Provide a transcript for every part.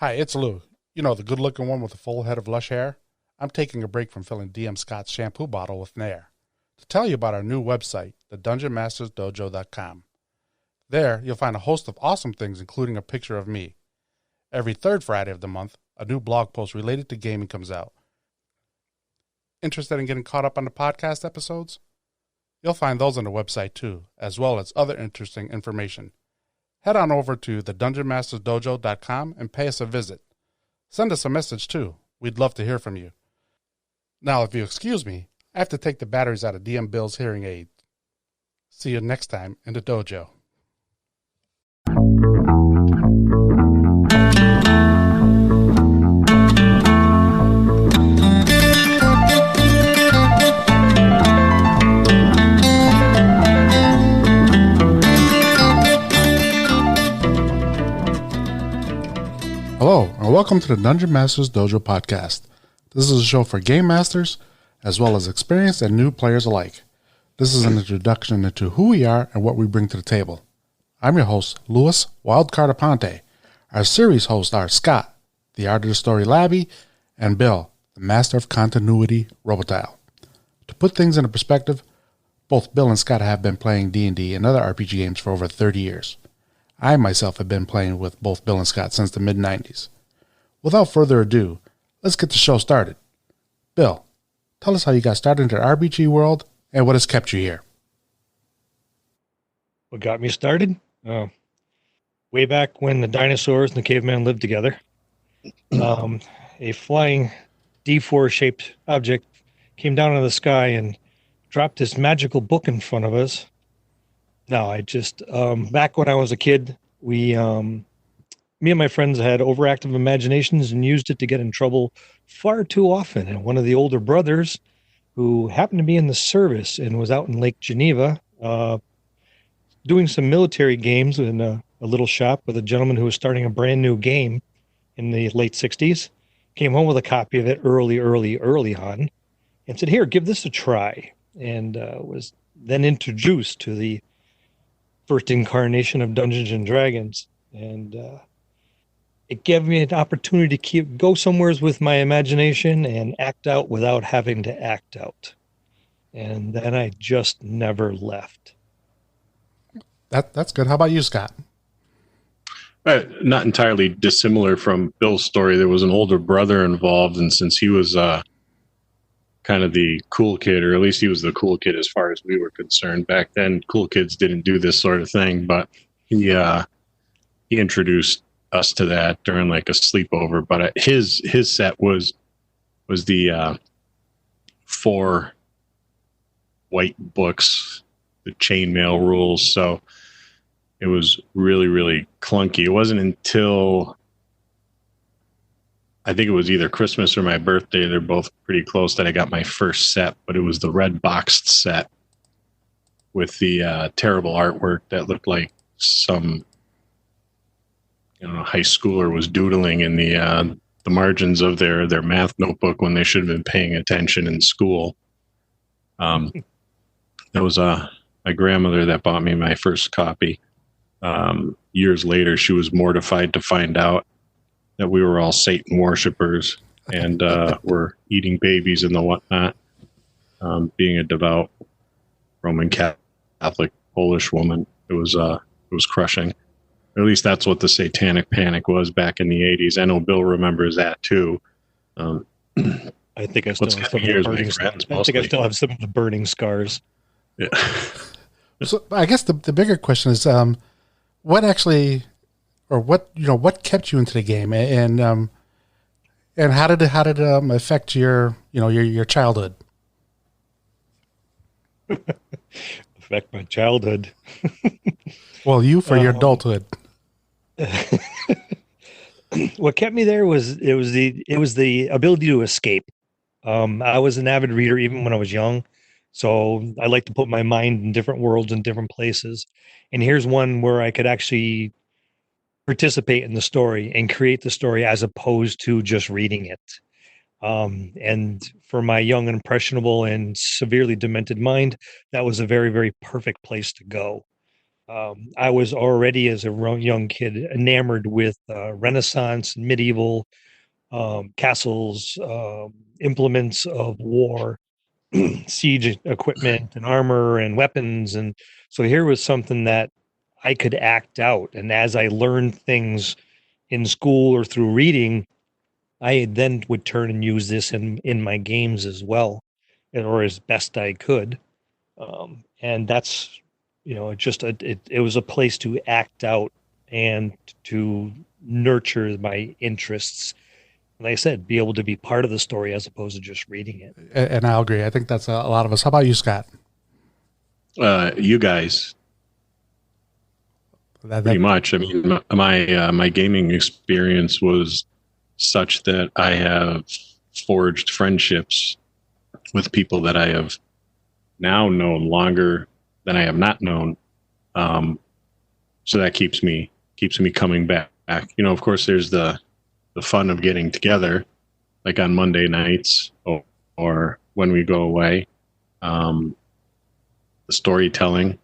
Hi, it's Lou. You know, the good looking one with the full head of lush hair? I'm taking a break from filling DM Scott's shampoo bottle with Nair to tell you about our new website, thedungeonmastersdojo.com. There, you'll find a host of awesome things, including a picture of me. Every third Friday of the month, a new blog post related to gaming comes out. Interested in getting caught up on the podcast episodes? You'll find those on the website too, as well as other interesting information. Head on over to thedungeonmastersdojo.com and pay us a visit. Send us a message too. We'd love to hear from you. Now, if you excuse me, I have to take the batteries out of DM Bill's hearing aid. See you next time in the dojo. Hello, and welcome to the Dungeon Masters Dojo podcast. This is a show for game masters, as well as experienced and new players alike. This is an introduction into who we are and what we bring to the table. I'm your host, Louis Wildcard Aponte. Our series hosts are Scott, the Art of the Story Labby, and Bill, the Master of Continuity Robotile. To put things into perspective, both Bill and Scott have been playing D&D and other RPG games for over 30 years. I myself have been playing with both Bill and Scott since the mid-90s. Without further ado, let's get the show started. Bill, tell us how you got started into the RPG world and what has kept you here. What got me started? Way back when the dinosaurs and the caveman lived together. A flying D4-shaped object came down out of the sky and dropped this magical book in front of us. No, back when I was a kid, me and my friends had overactive imaginations and used it to get in trouble far too often. And one of the older brothers, who happened to be in the service and was out in Lake Geneva, doing some military games in a little shop with a gentleman who was starting a brand new game in the late 60s, came home with a copy of it early on and said, "Here, give this a try." And was then introduced to the first incarnation of Dungeons and Dragons, and it gave me an opportunity to go somewheres with my imagination and act out without having to act out. And then I just never left. That's good. How about you, Scott? Not entirely dissimilar from Bill's story. There was an older brother involved, and since he was kind of the cool kid, or at least he was the cool kid as far as we were concerned back then. Cool kids didn't do this sort of thing, but he introduced us to that during like a sleepover. But his set was the 4 white books, the chainmail rules. So it was really, really clunky. It wasn't until I think it was either Christmas or my birthday, they're both pretty close, that I got my first set, but it was the red boxed set with the terrible artwork that looked like some high schooler was doodling in the margins of their math notebook when they should have been paying attention in school. That was my grandmother that bought me my first copy. Years later, she was mortified to find out that we were all Satan worshipers and were eating babies and the whatnot. Being a devout Roman Catholic Polish woman, it was crushing. Or at least that's what the Satanic Panic was back in the 80s. I know Bill remembers that too. I think I still have some of the burning scars. I think I still have some of the burning scars. Yeah. So I guess the bigger question is, what actually, or what kept you into the game, and how did it affect your childhood? Affect my childhood. Well, for your adulthood. What kept me there was the ability to escape. I was an avid reader even when I was young, so I like to put my mind in different worlds and different places. And here's one where I could actually participate in the story and create the story as opposed to just reading it. And for my young and impressionable and severely demented mind, that was a very, very perfect place to go. I was already, as a young kid, enamored with Renaissance, medieval castles, implements of war, siege equipment and armor and weapons. And so here was something that I could act out. And as I learned things in school or through reading, I then would turn and use this in my games as well, or as best I could. And that's, it was a place to act out and to nurture my interests. Like I said, be able to be part of the story as opposed to just reading it. And I'll agree. I think that's a lot of us. How about you, Scott? You guys. Pretty much. I mean, my gaming experience was such that I have forged friendships with people that I have now known longer than I have not known. So that keeps me coming back. Of course, there's the fun of getting together, like on Monday nights or when we go away. The storytelling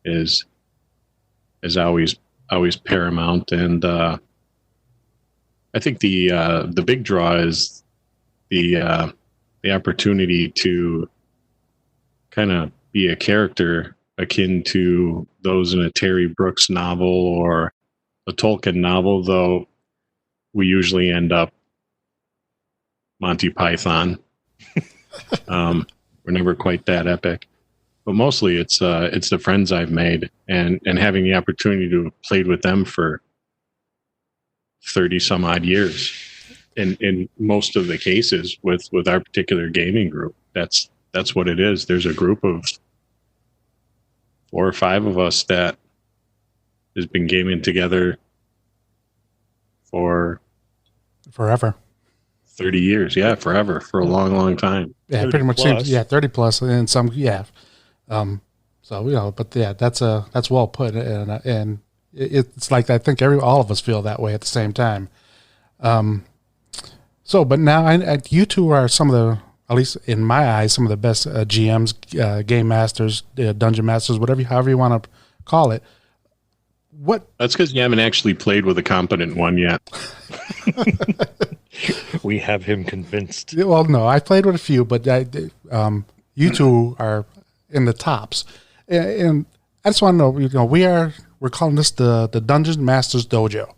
is always paramount, and I think the big draw is the opportunity to kind of be a character akin to those in a Terry Brooks novel or a Tolkien novel, though we usually end up Monty Python. We're never quite that epic, but mostly it's the friends I've made and having the opportunity to have played with them for 30 some odd years. In most of the cases with our particular gaming group, that's what it is. There's a group of 4 or 5 of us that has been gaming together for forever. 30 years. Yeah, forever. For a long, long time. Yeah, pretty much seems, 30 plus and some, yeah. So, but yeah, that's well put. And it's like, I think all of us feel that way at the same time. But now you two are some of the, at least in my eyes, some of the best GMs, game masters, dungeon masters, however you want to call it. That's because you haven't actually played with a competent one yet. We have him convinced. Well, no, I played with a few, but you two are in the tops. And I just want to know, we're calling this the Dungeon Masters Dojo.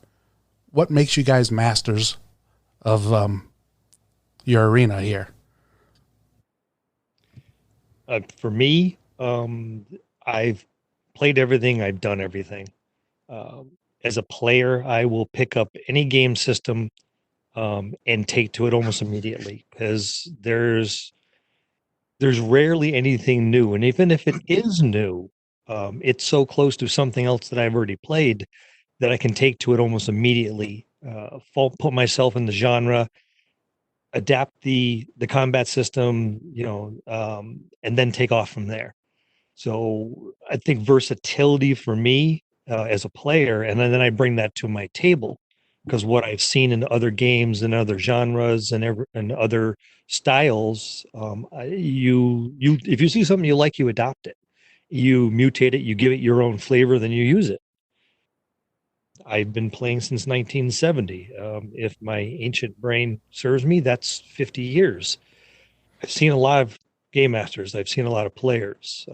What makes you guys masters of your arena here? For me, I've played everything. I've done everything. As a player, I will pick up any game system and take to it almost immediately, because there's rarely anything new. And even if it is new, it's so close to something else that I've already played that I can take to it almost immediately, put myself in the genre, adapt the combat system, and then take off from there. So I think versatility for me as a player, and then I bring that to my table, because what I've seen in other games and other genres and other styles, if you see something you like, you adopt it, you mutate it, you give it your own flavor, then you use it. I've been playing since 1970. If my ancient brain serves me, that's 50 years. I've seen a lot of game masters. I've seen a lot of players.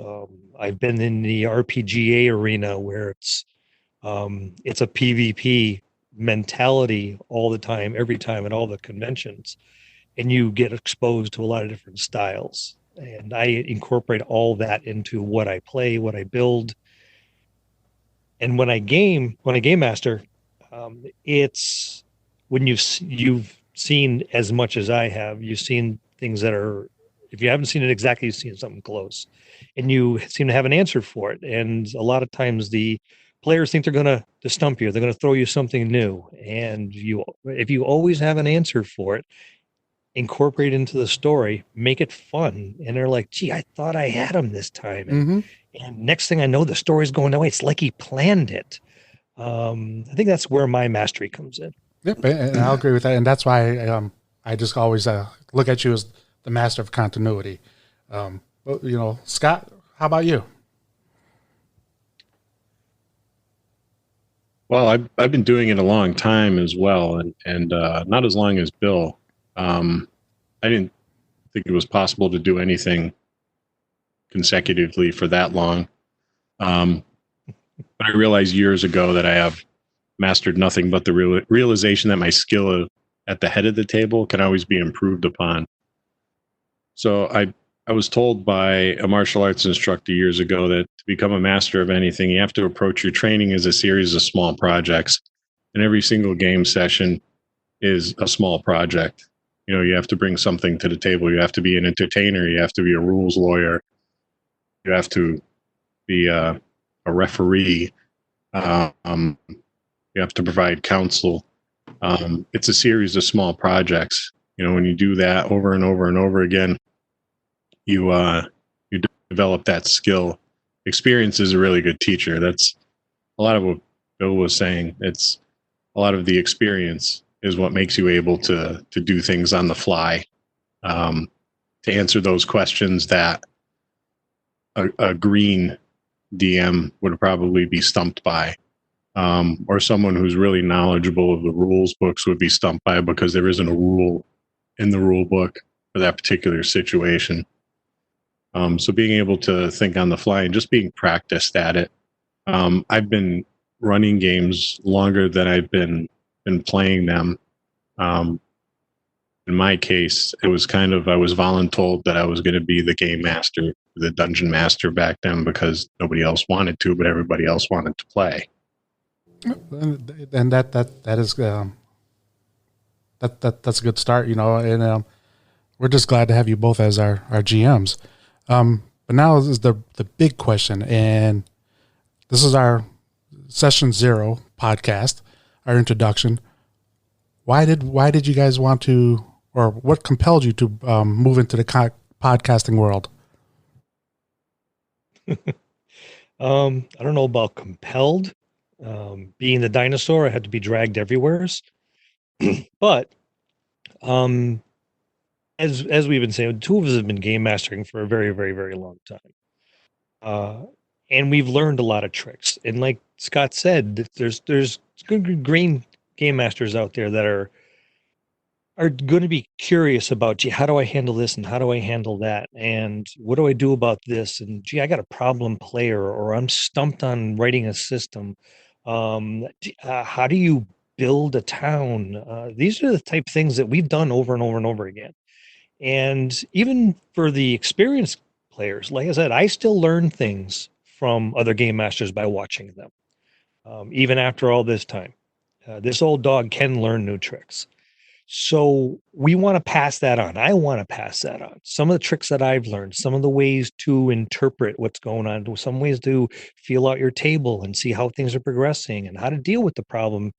I've been in the RPGA arena where it's a PvP mentality all the time, every time, at all the conventions, and you get exposed to a lot of different styles. And I incorporate all that into what I play, what I build. And when I game master, it's when you've seen as much as I have. You've seen things that are, if you haven't seen it exactly, you've seen something close, and you seem to have an answer for it. And a lot of times the players think they're going to stump you. They're going to throw you something new. And if you always have an answer for it, incorporate it into the story, make it fun. And they're like, gee, I thought I had him this time. And next thing I know, the story's going that way. It's like he planned it. I think that's where my mastery comes in. Yep, and I'll agree with that. And that's why I just always look at you as the master of continuity. Scott, how about you? Well, I've been doing it a long time as well, and not as long as Bill. I didn't think it was possible to do anything consecutively for that long. But I realized years ago that I have mastered nothing but the realization that my skill at the head of the table can always be improved upon. So I was told by a martial arts instructor years ago that to become a master of anything, you have to approach your training as a series of small projects. And every single game session is a small project. You know, you have to bring something to the table. You have to be an entertainer. You have to be a rules lawyer. You have to be a referee. You have to provide counsel. It's a series of small projects. You know, when you do that over and over and over again, you develop that skill. Experience is a really good teacher. That's a lot of what Bill was saying. It's a lot of the experience is what makes you able to do things on the fly, to answer those questions that a green DM would probably be stumped by, or someone who's really knowledgeable of the rules books would be stumped by, because there isn't a rule in the rule book for that particular situation. So being able to think on the fly and just being practiced at it. I've been running games longer than I've been playing them. In my case, it was kind of, I was voluntold that I was going to be the game master, the dungeon master back then, because nobody else wanted to, but everybody else wanted to play. And that is that's a good start, you know. And we're just glad to have you both as our GMs. But now is the big question, and this is our session 0 podcast, our introduction. Why did you guys want to, or what compelled you to move into the podcasting world? I don't know about compelled. Being the dinosaur, I had to be dragged everywhere. But as we've been saying, the two of us have been game mastering for a very, very, very long time. And we've learned a lot of tricks. And like Scott said, there's good green game masters out there that are going to be curious about, gee, how do I handle this and how do I handle that? And what do I do about this? And gee, I got a problem player, or I'm stumped on writing a system. How do you build a town? These are the type of things that we've done over and over and over again. And even for the experienced players, like I said, I still learn things from other game masters by watching them. Even after all this time, this old dog can learn new tricks. So we want to pass that on. I want to pass that on. Some of the tricks that I've learned, some of the ways to interpret what's going on, some ways to feel out your table and see how things are progressing and how to deal with the problem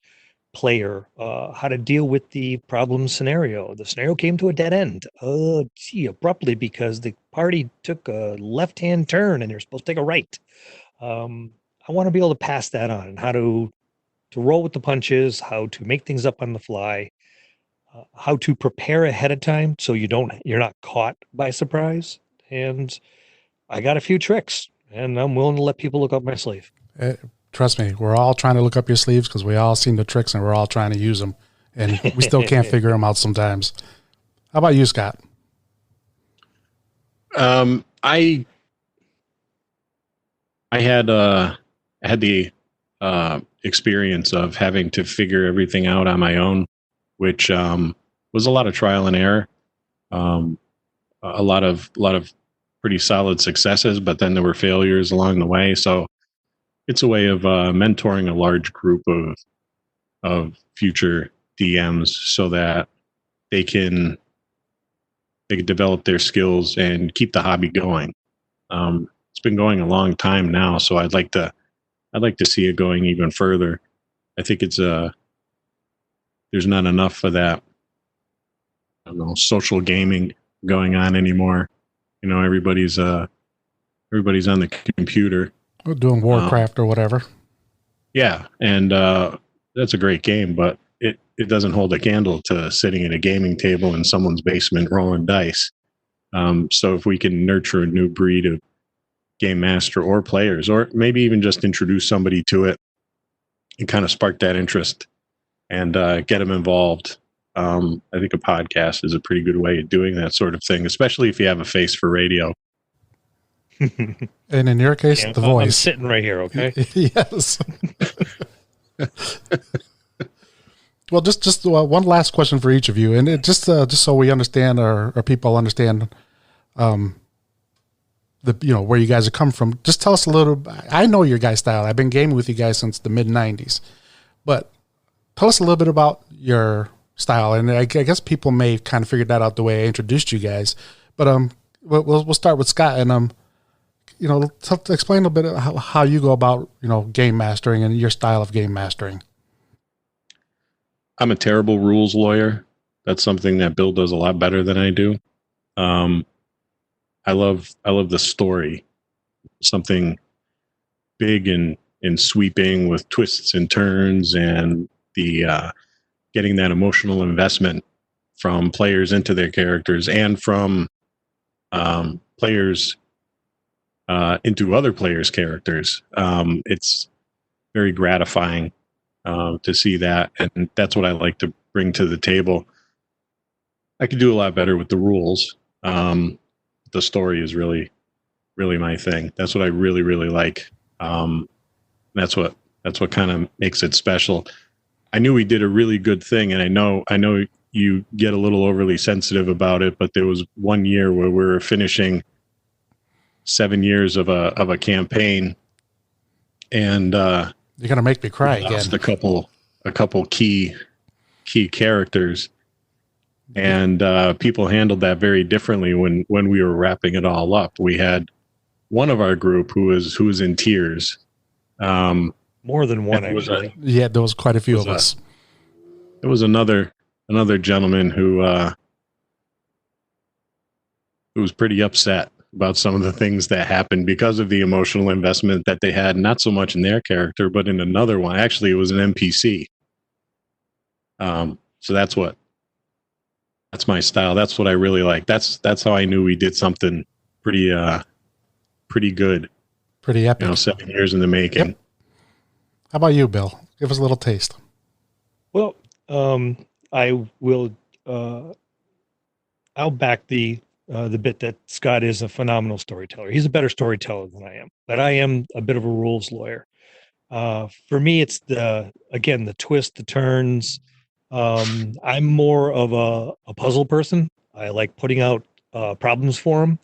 player, how to deal with the problem scenario. The scenario came to a dead end, abruptly, because the party took a left-hand turn and they're supposed to take a right. I want to be able to pass that on, and how to roll with the punches, how to make things up on the fly, how to prepare ahead of time so you're not caught by surprise. And I got a few tricks, and I'm willing to let people look up my sleeve. Trust me, we're all trying to look up your sleeves because we all seen the tricks and we're all trying to use them, and we still can't figure them out sometimes. How about you, Scott? I had the experience of having to figure everything out on my own, which was a lot of trial and error, a lot of pretty solid successes, but then there were failures along the way. So it's a way of mentoring a large group of future DMs so that they can develop their skills and keep the hobby going. It's been going a long time now, so I'd like to see it going even further. I think it's there's not enough of that, I don't know, social gaming going on anymore. You know, everybody's on the computer. We're doing Warcraft or whatever. Yeah, and that's a great game, but it doesn't hold a candle to sitting at a gaming table in someone's basement rolling dice. So if we can nurture a new breed of game master or players, or maybe even just introduce somebody to it, and kind of spark that interest and get them involved. I think a podcast is a pretty good way of doing that sort of thing, especially if you have a face for radio. And in your case, the voice. I'm sitting right here, okay? Yes. Well, just one last question for each of you, and just so we understand, or people understand, where you guys have come from. Just tell us a little. I know your guys' style. I've been gaming with you guys since the mid '90s, but tell us a little bit about your style. And I guess people may have kind of figured that out the way I introduced you guys. But we'll start with Scott, and explain a bit of how you go about game mastering and your style of game mastering. I'm a terrible rules lawyer. That's something that Bill does a lot better than I do. I love the story, something big and sweeping with twists and turns, and the getting that emotional investment from players into their characters and from players into other players' characters. It's very gratifying to see that, and that's what I like to bring to the table. I could do a lot better with the rules. The story is really, really my thing. That's what I really, really like. That's what kind of makes it special. I knew we did a really good thing, and I know you get a little overly sensitive about it, but there was one year where we were finishing 7 years of a campaign, and you're gonna make me cry again. A couple key characters, and people handled that very differently when we were wrapping it all up. We had one of our group who was in tears. More than one, actually. Yeah, there was quite a few of us. There was another gentleman who was pretty upset about some of the things that happened because of the emotional investment that they had, not so much in their character, but in another one. Actually, it was an NPC. So that's my style. That's what I really like. That's how I knew we did something pretty good. Pretty epic. 7 years in the making. Yep. How about you, Bill? Give us a little taste. Well, I will. I'll back the bit that Scott is a phenomenal storyteller. He's a better storyteller than I am, but I am a bit of a rules lawyer. For me, it's the twist, the turns. I'm more of a puzzle person. I like putting out problems for them.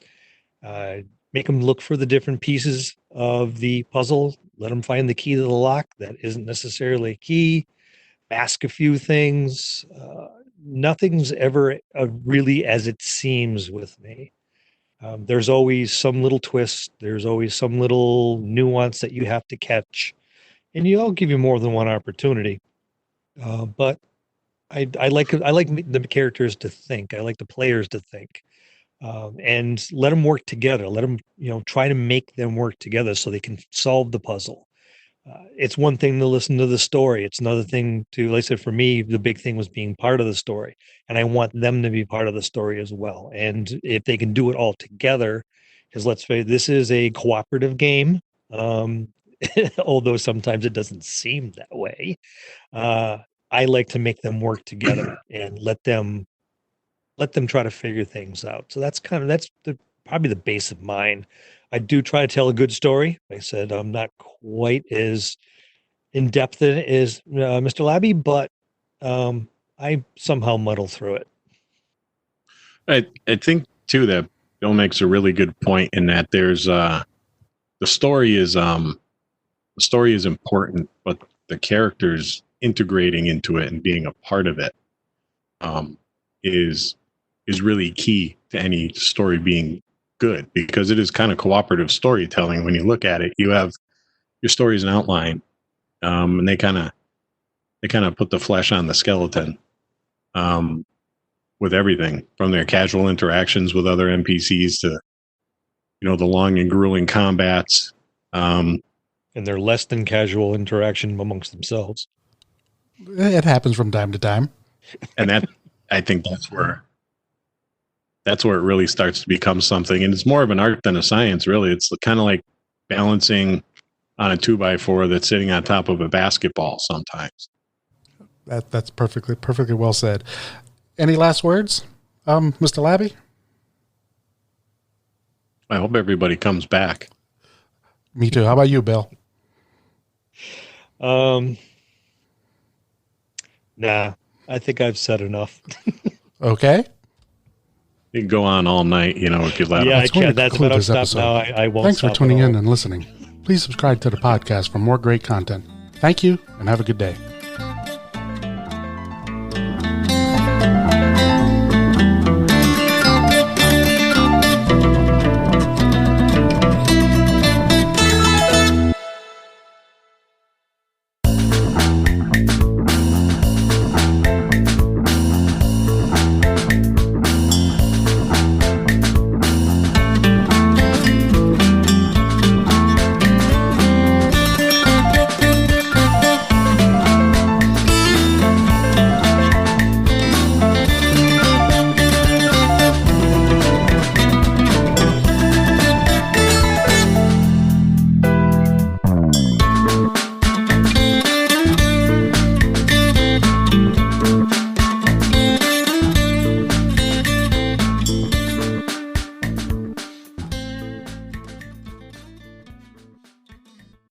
Make them look for the different pieces of the puzzle. Let them find the key to the lock that isn't necessarily a key. Mask a few things. Nothing's ever really as it seems with me. There's always some little twist. There's always some little nuance that you have to catch, and I'll give you more than one opportunity. But I like the characters to think. I like the players to think, and let them work together. Let them try to make them work together so they can solve the puzzle. It's one thing to listen to the story. It's another thing to, like I said, for me, the big thing was being part of the story, and I want them to be part of the story as well. And if they can do it all together, because let's face it, this is a cooperative game, although sometimes it doesn't seem that way. I like to make them work together and let them try to figure things out. So that's probably the base of mine. I do try to tell a good story. Like I said, I'm not quite as in depth in it as Mr. Labby, but I somehow muddle through it. I think too that Bill makes a really good point in that there's the story is important, but the characters integrating into it and being a part of it is really key to any story being good, because it is kind of cooperative storytelling. When you look at it, you have your story as an outline, and they kind of put the flesh on the skeleton with everything from their casual interactions with other NPCs to the long and grueling combats, and their less than casual interaction amongst themselves. It happens from time to time, and that I think that's where it really starts to become something. And it's more of an art than a science, really. It's kind of like balancing on a 2x4 that's sitting on top of a basketball sometimes. That's perfectly well said. Any last words, Mr. Labby? I hope everybody comes back. Me too. How about you, Bill? Nah, I think I've said enough. Okay. You can go on all night, if you let Yeah, them. I can. That's conclude about this stop episode. now. I won't. Thanks for stop tuning at all. in and listening. Please subscribe to the podcast for more great content. Thank you and have a good day.